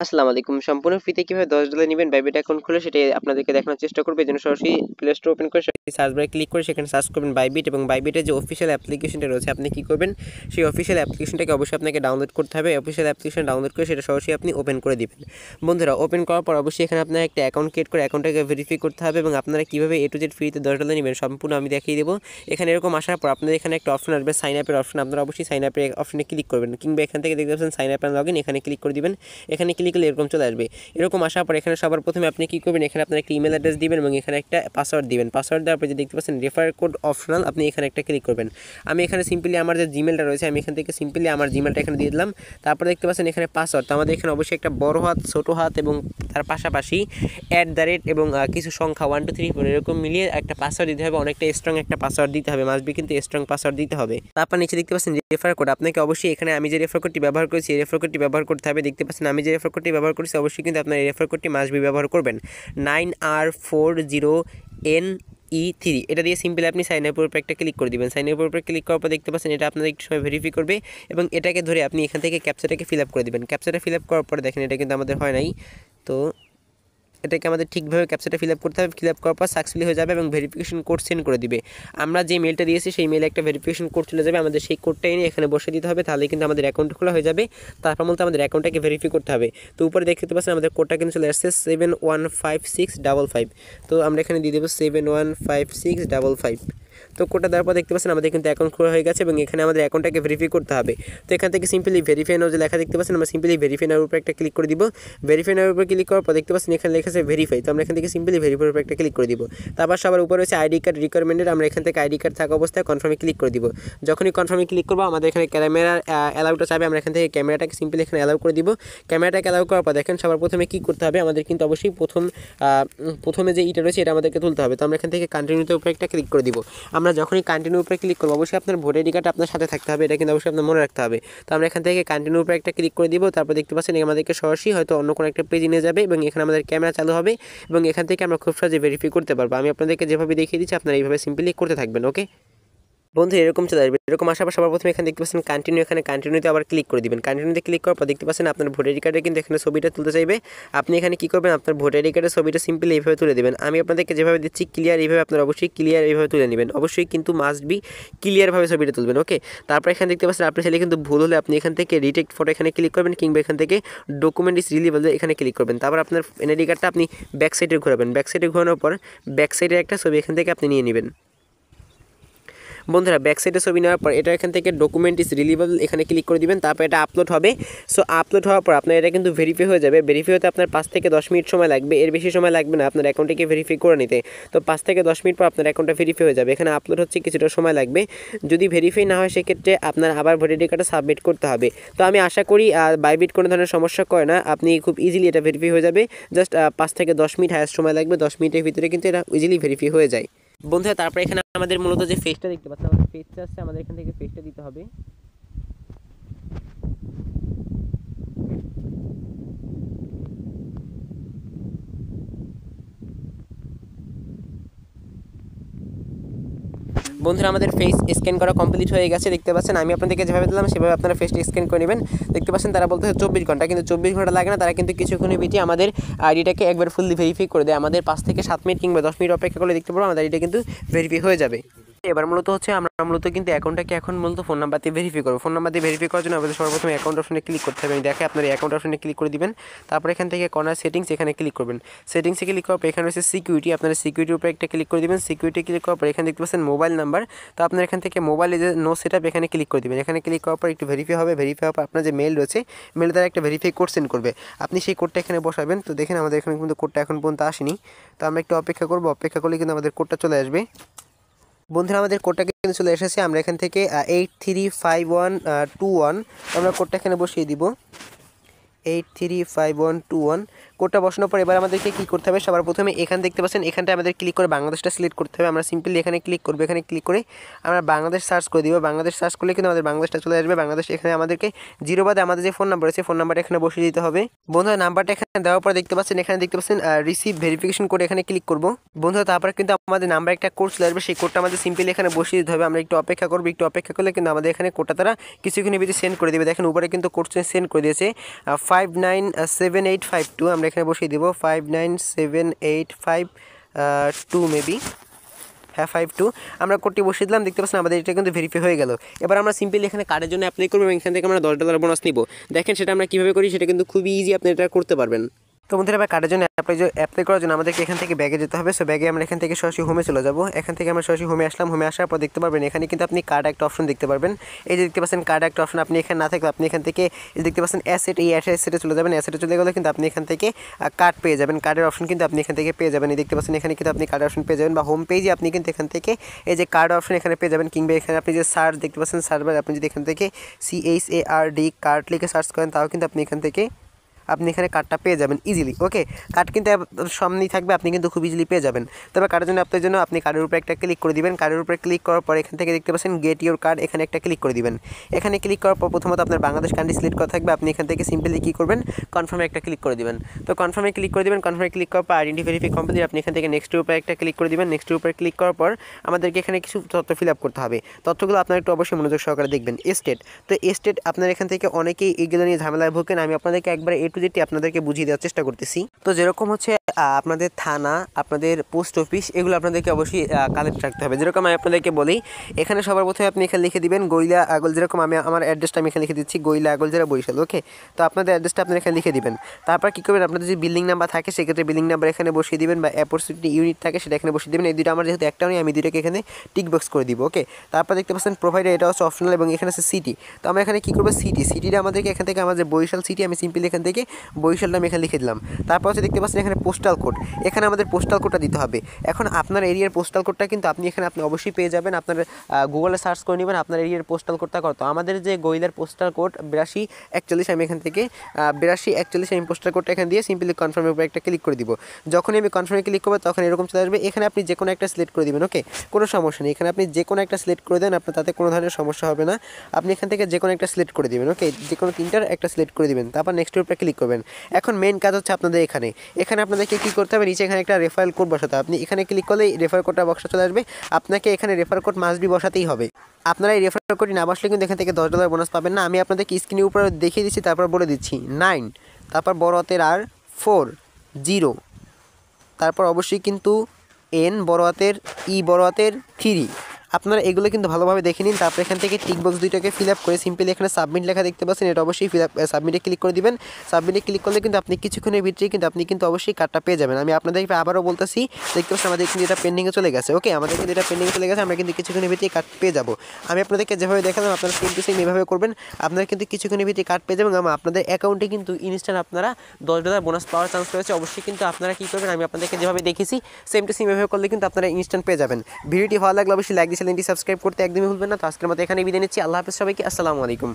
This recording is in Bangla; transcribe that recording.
আসসালামু আলাইকুম। সম্পূর্ণ ফ্রিতে কিভাবে $10 নিবেন বাইবিট অ্যাকাউন্ট খুলে সেটাই আপনাদেরকে দেখানোর চেষ্টা করব। এজন্য সরাসরি প্লে স্টোর ওপেন করে সার্চ বারে ক্লিক করে সেখানে সার্চ করবেন বাইবিট এবং বাইবিটের যে অফিসিয়াল অ্যাপ্লিকেশনটা রয়েছে আপনি কি করবেন, সেই অফিসিয়াল অ্যাপ্লিকেশনটাকে অবশ্যই আপনাকে ডাউনলোড করতে হবে। অফিসিয়াল অ্যাপ্লিকেশন ডাউনলোড করে সেটা সরাসরি আপনি ওপেন করে দিবেন। বন্ধুরা, ওপেন করার পর অবশ্যই এখানে আপনার একটা অ্যাকাউন্ট ক্রিয়েট করে অ্যাকাউন্টটাকে ভেরিফাই করতে হবে এবং আপনারা কীভাবে A to Z ফ্রিতে $10 নেবেন সম্পূর্ণ আমি দেখিয়ে দেবো। এখানে এরকম আসার পর আপনাদের এখানে একটা অপশন আসবে সাইন আপের অপশন, আপনারা অবশ্যই সাইন আপের অপশনে ক্লিক করবেন কিংবা এখান থেকে দেখতে পাচ্ছেন sign up and log in, এখানে ক্লিক করে দিবেন। এখানে ক্লিক করলে এরকম চলে আসবে। এরকম আসার পর এখানে সবার প্রথমে আপনি কী করবেন, এখানে আপনার একটা ইমেল অ্যাড্রেস দিবেন এবং এখানে একটা পাসওয়ার্ড দিবেন। পাসওয়ার্ড দেওয়ার পর যে দেখতে পাচ্ছেন রেফার কোড অপশনাল, আপনি এখানে একটা ক্লিক করবেন। আমি এখানে সিম্পলি আমার যে জিমেলটা রয়েছে আমি এখান থেকে সিম্পলি আমার জিমেলটা এখানে দিয়ে দিলাম। তারপর দেখতে পাচ্ছেন এখানে পাসওয়ার্ড, তো আমাদের এখানে অবশ্যই একটা বড় হাত, ছোটো হাত এবং তার পাশাপাশি @ এবং কিছু সংখ্যা 1 2 3 4 এরকম মিলিয়ে একটা পাসওয়ার্ড দিতে হবে। অনেকটা স্ট্রং একটা পাসওয়ার্ড দিতে হবে, মাস্ট বি কিন্তু স্ট্রং পাসওয়ার্ড দিতে হবে। তারপর নিচে দেখতে পাচ্ছেন রেফার কোড, আপনাকে অবশ্যই এখানে আমি যে রেফার কোডটি ব্যবহার করেছি এই রেফার কোডটি ব্যবহার করতে হবে। দেখতে পাচ্ছেন আমি যে রেফার কোডটি ব্যবহার করেছি অবশ্যই কিন্তু আপনার এই রেফার কোডটি মাস্ট বি ব্যবহার করবেন। 9R40NE3 এটা দিয়ে সিম্পলি আপনি সাইন আপের উপর একটা ক্লিক করে দিবেন। সাইন আপের উপর ক্লিক করার পর দেখতে পাচ্ছেন এটা আপনাদের একটু সময় ভেরিফাই করবে এবং এটাকে ধরে আপনি এখান থেকে ক্যাপচাটাকে ফিল আপ করে দিবেন। ক্যাপচাটা ফিল আপ করার পরে দেখেন এটা কিন্তু আমাদের হয় নাই, তো এটাকে আমাদের ঠিকভাবে ক্যাপচাটা ফিল আপ করতে হবে। ফিল আপ করার পর সাকসেসফুলি হয়ে যাবে এবং ভেরিফিকেশন কোড সেন্ড করে দিবে। আমরা যে মেলটা দিয়েছি সেই মেলে একটা ভেরিফিকেশন কোড চলে যাবে, আমাদের সেই কোডটা এনে এখানে বসে দিতে হবে, তাহলে কিন্তু আমাদের অ্যাকাউন্ট খোলা হয়ে যাবে। তারপর মূলত আমাদের অ্যাকাউন্টটাকে ভেরিফাই করতে হবে। তো উপরে দেখতে পাচ্ছেন আমাদের কোডটা কিন্তু চলে আসছে 7156555। তো আমরা এখানে দিয়ে দেবো 7156555। তো কোডটা দেওয়ার পর দেখতে পাচ্ছেন আমাদের কিন্তু অ্যাকাউন্ট খোলা হয়ে গেছে এবং এখানে আমাদের অ্যাকাউন্টটাকে ভেরিফাই করতে হবে। তো এখান থেকে সিম্পলি ভেরিফাই নাও যে লেখা দেখতে পাচ্ছেন, আমরা সিম্পলি ভেরিফাই নাওর উপর একটা ক্লিক করে দিব। ভেরিফাই নাওর উপর ক্লিক করার পর দেখতে পাচ্ছেন এখানে লেখা আছে ভেরিফাই, তো আমরা এখান থেকে সিম্পলি ভেরিফাইয়ের উপর একটা ক্লিক করে দিব। তারপর সবার উপরে হচ্ছে আইডি কার্ড রিকোয়ারমেন্টেড, আমরা এখান থেকে আইডি কার্ড থাকা অবস্থায় কনফার্মে ক্লিক করে দিব। যখনই কনফার্মে ক্লিক করবো আমাদের এখানে ক্যামেরার অ্যালাউটা চাবে, আমরা এখান থেকে ক্যামেরাটাকে সিম্পলি এখানে অ্যালাউ করে দিব। ক্যামেরাটাকে অ্যালাউ করার পর দেখেন সবার প্রথমে কী করতে হবে, আমাদের কিন্তু অবশ্যই প্রথমে যে ইটা রয়েছে এটা আমাদেরকে তুলতে হবে। তো আমরা এখান থেকে কন্টিনিউতে উপরে একটা ক্লিক করে দিব। আমরা যখনই কন্টিনিউ উপরে ক্লিক করবো অবশ্যই আপনার ভোটার আইডি কার্ড আপনার সাথে থাকতে হবে, এটা কিন্তু অবশ্যই আপনার মনে রাখতে হবে। তো আমরা এখান থেকে কন্টিনিউ উপরে একটা ক্লিক করে দিব। তারপর দেখতে পাচ্ছেন আমাদেরকে সরাসরি হয়তো অন্য কোনো একটা পেজে নিয়ে যাবে এবং এখানে আমাদের ক্যামেরা চালু হবে এবং এখান থেকে আমরা খুব সহজে ভেরিফাই করতে পারবো। আমি আপনাদেরকে যেভাবে দেখিয়ে দিচ্ছি আপনারা এইভাবে সিম্পলি করতে থাকবেন। ওকে বন্ধু, এরকম চলে আসবে। এরকম আসার পর সবার প্রথমে এখানে দেখতে পাচ্ছেন কন্টিনিউ, এখানে কন্টিনিউতে আবার ক্লিক করে দিবেন। কন্টিনিউতে ক্লিক করার পর দেখতে পাচ্ছেন আপনার ভোটার আইডি কার্ডে কিন্তু এখানে ছবিটা তুলতে চাইবে। আপনি এখানে কী করবেন, আপনার ভোটার আইডি কার্ডের ছবিটা সিম্পলি এইভাবে তুলে দেবেন। আমি আপনাদেরকে যেভাবে দিচ্ছি ক্লিয়ার এইভাবে আপনারা অবশ্যই ক্লিয়ার এইভাবে তুলে নেবেন। অবশ্যই কিন্তু মাস্ট বি ক্লিয়ারভাবে ছবিটা তুলবেন। ওকে, তারপর এখানে দেখতে পাচ্ছেন আপনি চাইলে কিন্তু ভুল হলে আপনি এখান থেকে রিটেক্ট ফটো এখানে ক্লিক করবেন কিংবা এখান থেকে ডকুমেন্ট ইজ রিলিভেবল এখানে ক্লিক করবেন। তারপর আপনার এনআইডি কার্ডটা আপনি ব্যাক সাইডে ঘোরাবেন। ব্যাক সাইডে ঘোরানোর পর ব্যাক সাইডের একটা ছবি এখান থেকে আপনি নিয়ে নেবেন। বন্ধুরা, ব্যাক সাইডে ছবি নেওয়ার পর এটা এখান থেকে ডকুমেন্ট ইজ রিলিভেবল এখানে ক্লিক করে দিবেন। তারপর এটা আপলোড হবে। সো আপলোড হওয়ার পর আপনার এটা কিন্তু ভেরিফাই হয়ে যাবে। ভেরিফাই হতে আপনার 5 থেকে 10 মিনিট সময় লাগবে, এর বেশি সময় লাগবে না আপনার অ্যাকাউন্টটিকে ভেরিফাই করে নিতে। তো 5 থেকে 10 মিনিট পর আপনার অ্যাকাউন্টটা ভেরিফাই হয়ে যাবে। এখানে আপলোড হচ্ছে কিছুটা সময় লাগবে, যদি ভেরিফাই না হয় সেক্ষেত্রে আপনার আবার ভোটার আইডি কার্ডটা সাবমিট করতে হবে। তো আমি আশা করি বাইবিট কোনো ধরনের সমস্যা করে না, আপনি খুব ইজিলি এটা ভেরিফাই হয়ে যাবে। জাস্ট 5 থেকে 10 মিনিট হায়েস্ট সময় লাগবে, 10 মিনিটের ভিতরে কিন্তু এটা ইজিলি ভেরিফাই হয়ে যায়। বন্ধুরা, তারপরে এখানে আমাদের মূলত যে ফেসটা দেখতে পাচ্ছেন, আমাদের ফেসটা আসছে, আমাদের এখান থেকে ফেসটা দিতে হবে। বন্ধুরা, আমাদের ফেস স্ক্যান করা কমপ্লিট হয়ে গেছে। দেখতে পাচ্ছেন আমি আপনাদেরকে যেভাবে দিলাম সেভাবে আপনারা ফেসটা স্ক্যান করে নেবেন। দেখতে পাচ্ছেন তারা বলতে 24 ঘন্টা, কিন্তু 24 ঘন্টা লাগে না, তারা কিন্তু কিছুক্ষণের ভিতরে আমাদের আইডিটাকে একবার ফুললি ভেরিফাই করে দেয়। আমাদের 5 থেকে 7 মিনিট কিংবা 10 মিনিট অপেক্ষা করলে দেখতে পাবো আমাদের আইডিটা কিন্তু ভেরিফাই হয়ে যাবে। এবার মূলত হচ্ছে আমরা কিন্তু অ্যাকাউন্টটাকে এখন মূলত ফোন নাম্বার দিয়ে ভেরিফাই করবো। ফোন নাম্বার দিয়ে ভেরিফাই করার জন্য আমাদের সর্বপ্রথম অ্যাকাউন্ট অপশনে ক্লিক করতে হবে। আমি দেখে আপনার অ্যাকাউন্ট অপশনে ক্লিক করে দিবেন। তারপর এখান থেকে কর্নার সেটিংস এখানে ক্লিক করবেন। সেটিংসে ক্লিক করার পর এখানে রয়েছে সিকিউরিটি, আপনারা সিকিউরিটির উপরে একটা ক্লিক করে দিবেন। সিকিউরিটি ক্লিক করার পর এখানে দেখতে পাচ্ছেন মোবাইল নাম্বার, তো আপনার এখান থেকে মোবাইলে যে নো সেটআপ এখানে ক্লিক করে দিবেন। এখানে ক্লিক করার পর একটু ভেরিফাই হবে। ভেরিফাই হওয়ার পর আপনার যে মেল রয়েছে মেলে তারা একটা ভেরিফাই কোড সেন্ড করবে, আপনি সেই কোডটা এখানে বসাবেন। তো দেখেন আমাদের এখানে কিন্তু কোডটা এখন পর্যন্ত আসেনি, তো আমরা একটু অপেক্ষা করবো। অপেক্ষা করলে কিন্তু আমাদের কোডটা চলে আসবে। বন্ধুরা, আমাদের কোডটা কিন্তু চলে এসেছে। আমরা এখান থেকে 835121 আমরা কোডটা এখানে বসিয়ে দিব। 835121 কোডটা বসানোর পর এবার আমাদেরকে কী করতে হবে, সবার প্রথমে এখানে দেখতে পাচ্ছেন এখানটা আমাদের ক্লিক করে বাংলাদেশটা সিলেক্ট করতে হবে। আমরা সিম্পলি এখানে ক্লিক করবো। এখানে ক্লিক করে আমরা বাংলাদেশ সার্চ করে দিব। বাংলাদেশ সার্চ করলে কিন্তু আমাদের বাংলাদেশটা চলে আসবে। বাংলাদেশ এখানে আমাদেরকে 0 বাদে আমাদের যে ফোন নাম্বার আছে ফোন নাম্বারটা এখানে বসিয়ে দিতে হবে। বন্ধুরা, নাম্বারটা এখানে দেওয়ার পর দেখতে পাচ্ছেন এখানে দেখতে পাচ্ছেন রিসিভ ভেরিফিকেশন কোড এখানে ক্লিক করবো। বন্ধুরা, তারপর কিন্তু আমাদের নাম্বার একটা কোড চলে আসবে, সেই কোডটা আমাদের সিম্পলি এখানে বসিয়ে দিতে হবে। আমরা একটু অপেক্ষা করবো। একটু অপেক্ষা করলে কিন্তু আমাদের এখানে কোডটা তারা কিছুক্ষণের ভিতরে সেন্ড করে দেবে। দেখেন উপরে কিন্তু কোড সেন্ড করে দিয়েছে 597852 আমরা এখানে বসিয়ে দিব 597852 মেবি, হ্যাঁ 52 আমরা কোডটি বসিয়ে দিলাম। দেখতে পাচ্ছেন আমাদের এটা কিন্তু ভেরিফাই হয়ে গেল। এবার আমরা সিম্পলি এখানে কার্ডের জন্য অ্যাপ্লাই করবো এবং এখান থেকে আমরা $10 বোনাস নিব। দেখেন সেটা আমরা কীভাবে করি, সেটা কিন্তু খুবই ইজি, আপনি এটা করতে পারবেন। তো বন্ধুরা এবার কার্ডের জন্য অ্যাপ্লাই করার জন্য আমাদেরকে এখান থেকে ব্যাগে যেতে হবে। সো ব্যাগে আমরা এখান থেকে সরাসরি হোমে চলে যাব। এখান থেকে আমরা সরাসরি হোমে আসলাম। হোমে আসার পর দেখতে পারবেন এখানে কিন্তু আপনি কার্ড একটা অপশন দেখতে পারবেন। এই যে দেখতে পাচ্ছেন কার্ড একটা অপশন, আপনি এখানে না থাকলে আপনি এখান থেকে দেখতে পাচ্ছেন অ্যাসেট, এই অ্যাসেটে চলে যাবেন। অ্যাসেটে চলে গেলে কিন্তু আপনি এখান থেকে কার্ড পেয়ে যাবেন, কার্ডের অপশন কিন্তু আপনি এখান থেকে পেয়ে যাবেন। এই দেখতে পাচ্ছেন এখানে কিন্তু আপনি কার্ডের অপশন পেয়ে যাবেন, বা হোম পেজে আপনি কিন্তু এখান থেকে এই যে কার্ড অপশন এখানে পেয়ে যাবেন, কিংবা এখানে আপনি যে সার্চ দেখতে পাচ্ছেন সার্ভার, আপনি যদি এখান থেকে CHARD কার্ড লিখে সার্চ করেন তাও কিন্তু আপনি এখানে কার্ডটা পেয়ে যাবেন ইজিলি। ওকে, কার্ড কিন্তু সামনেই থাকবে, আপনি কিন্তু খুব ইজিলি পেয়ে যাবেন। তবে কার্ডের জন্য আপনার জন্য আপনি কার্ডের উপরে একটা ক্লিক করে দিবেন। কার্ডের উপরে ক্লিক করার পর এখান থেকে দেখতে পাচ্ছেন গেট ইউর কার্ড, এখানে একটা ক্লিক করে দিবেন। এখানে ক্লিক করার পর প্রথমত আপনার বাংলাদেশ কান্ট্রি সিলেক্ট করা থাকবে, আপনি এখান থেকে সিম্পলি কী করবেন, কনফার্মে একটা ক্লিক করে দিবেন। তো কনফার্মে ক্লিক করে দিবেন। কনফার্মে ক্লিক করার পর আইডেন্টি ভেরিফাই কমপ্লিট, আপনি এখান থেকে নেক্সটের উপরে একটা ক্লিক করে দিবেন। নেক্সটের উপরে ক্লিক করার পর আমাদেরকে এখানে কিছু তথ্য ফিল আপ করতে হবে। তথ্যগুলো আপনার একটু অবশ্যই মনোযোগ সহকারে দেখবেন। স্টেট, তো স্টেট আপনার এখান থেকে অনেকেই এগুলো নিয়ে ঝামেলায় ভোগেন, আমি আপনাদেরকে একবার A to Z আপনাদেরকে বুঝিয়ে দেওয়ার চেষ্টা করতেছি। তো যেরকম হচ্ছে আপনাদের থানা, আপনাদের পোস্ট অফিস, এগুলো আপনাদেরকে অবশ্যই কালেক্ট রাখতে হবে। যেরকম আমি আপনাদেরকে বলি, এখানে সবার প্রথমে আপনি এখানে লিখে দিবেন গইলা আগল, যেরকম আমি আমার অ্যাড্রেসটা আমি এখানে লিখে দিচ্ছি গইলা আগল জেলা বরিশাল। ওকে, তো আপনাদের অ্যাড্রেসটা আপনারা এখানে লিখে দিবেন। তারপর কী করবেন, আপনাদের যে বিল্ডিং নাম্বার থাকে সেক্ষেত্রে বিল্ডিং নাম্বার এখানে বসিয়ে দিবেন, বা অ্যাপরচুনিটি ইউনিট থাকে সেটা এখানে বসিয়ে দেবেন। এই দুটো আমার যেহেতু একটাও নেই, আমি দুটোকে এখানে টিক বক্স করে দিব। ওকে, তারপর দেখতে পাচ্ছেন প্রোভাইডার, এটা হচ্ছে অপশনাল, এবং এখানে আছে সিটি। তো আমরা এখানে কী করবো, সিটিটা আমাদেরকে এখান থেকে আমাদের বরিশাল সিটি, আমি সিম্পলি এখান থেকে বরিশালটা আমি এখানে লিখে দিলাম। তারপর হচ্ছে দেখতে পাচ্ছেন এখানে পোস্টাল কোড, এখানে আমাদের পোস্টাল কোডটা দিতে হবে। এখন আপনার এরিয়ার পোস্টাল কোডটা কিন্তু আপনি অবশ্যই পেয়ে যাবেন। আপনার গুগলে সার্চ করে নেবেন আপনার এরিয়ার পোস্টাল কোডটা কত। আমাদের যে গইলার পোস্টাল কোড 8241, আমি এখান থেকে 8241 আমি পোস্টাল কোডটা এখানে দিয়ে সিম্পলি কনফার্মের উপরে একটা ক্লিক করে দিব। যখনই আমি কনফার্মে ক্লিক করবো তখন এরকম চলে আসবে। এখানে আপনি যে কোনো একটা সিলেক্ট করে দিবেন। ওকে, কোনো সমস্যা নেই, এখানে আপনি যে কোনো একটা সিলেক্ট করে দেন, আপনার তাতে কোনো ধরনের সমস্যা হবে না। আপনি এখান থেকে যে কোনো একটা সিলেক্ট করে দিবেন। ওকে, যে কোনো তিনটার একটা সিলেক্ট করে দিবেন, তারপর নেক্সটের উপরে ক্লিক করবেন। এখন মেন কাজ হচ্ছে আপনাদের এখানে আপনাদেরকে কী করতে হবে, নিচে এখানে একটা রেফারেল কোড বসাতে হবে। আপনি এখানে ক্লিক করলেই রেফার কোডটা বক্সটা চলে আসবে। আপনাকে এখানে রেফার কোড মাস্ট বি বসাতেই হবে। আপনারা এই রেফার কোডটি না বসলে কিন্তু এখান থেকে $10 বোনাস পাবেন না। আমি আপনাদেরকে স্ক্রিনের উপরে দেখিয়ে দিচ্ছি, তারপর বলে দিচ্ছি 9, তারপর বড় হাতের আর 40, তারপর অবশ্যই কিন্তু N বড় হাতের E বড় হাতের 3। আপনারা এগুলো কিন্তু ভালোভাবে দেখে নিন। তারপর এখান থেকে টিক বক্স দুইটাকে ফিল আপ করে সিম্পলি এখানে সাবমিট লেখা দেখতে পাচ্ছেন, এটা অবশ্যই সাবমিটে ক্লিক করে দিবেন। সাবমিটে ক্লিক করলে কিন্তু আপনি কিছুক্ষণের ভিতরেই কিন্তু আপনি অবশ্যই কার্ডটা পেয়ে যাবেন। আমি আপনাদেরকে আবারও বলতেছি, দেখতে পাচ্ছেন আমাদের কিন্তু এটা পেন্ডিংয়ে চলে গেছে। ওকে, আমাদের কিন্তু এটা পেন্ডিংয়ে চলে গেছে, আমরা কিন্তু কিছুক্ষণের ভিতরেই কার্ড পেয়ে যাবো। আমি আপনাদেরকে যেভাবে দেখালাম আপনারা সেম টু সেম এভাবে করবেন, আপনারা কিন্তু কিছুক্ষণের ভিতরে কার্ড পেয়ে যাবেন। এবং আপনাদের অ্যাকাউন্টে কিন্তু ইনস্ট্যান্ট আপনারা $10 বোনাস পাওয়ার চান্স রয়েছে। অবশ্যই কিন্তু আপনারা কী করবেন, আমি আপনাদেরকে যেভাবে দেখেছি সেম টু সেম এভাবে করলে কিন্তু আপনারা ইনস্ট্যান্ট পেয়ে যাবেন। ভিডিওটি ভালো লাগলে অবশ্যই লাইক দিয়ে চ্যানেলটি সাবস্ক্রাইব করতে একদমই ভুলবেন না। তো আজকের মতো এখানে বিদায় নিচ্ছি। আল্লাহ হাফেজ সবাইকে, আসসালামু আলাইকুম।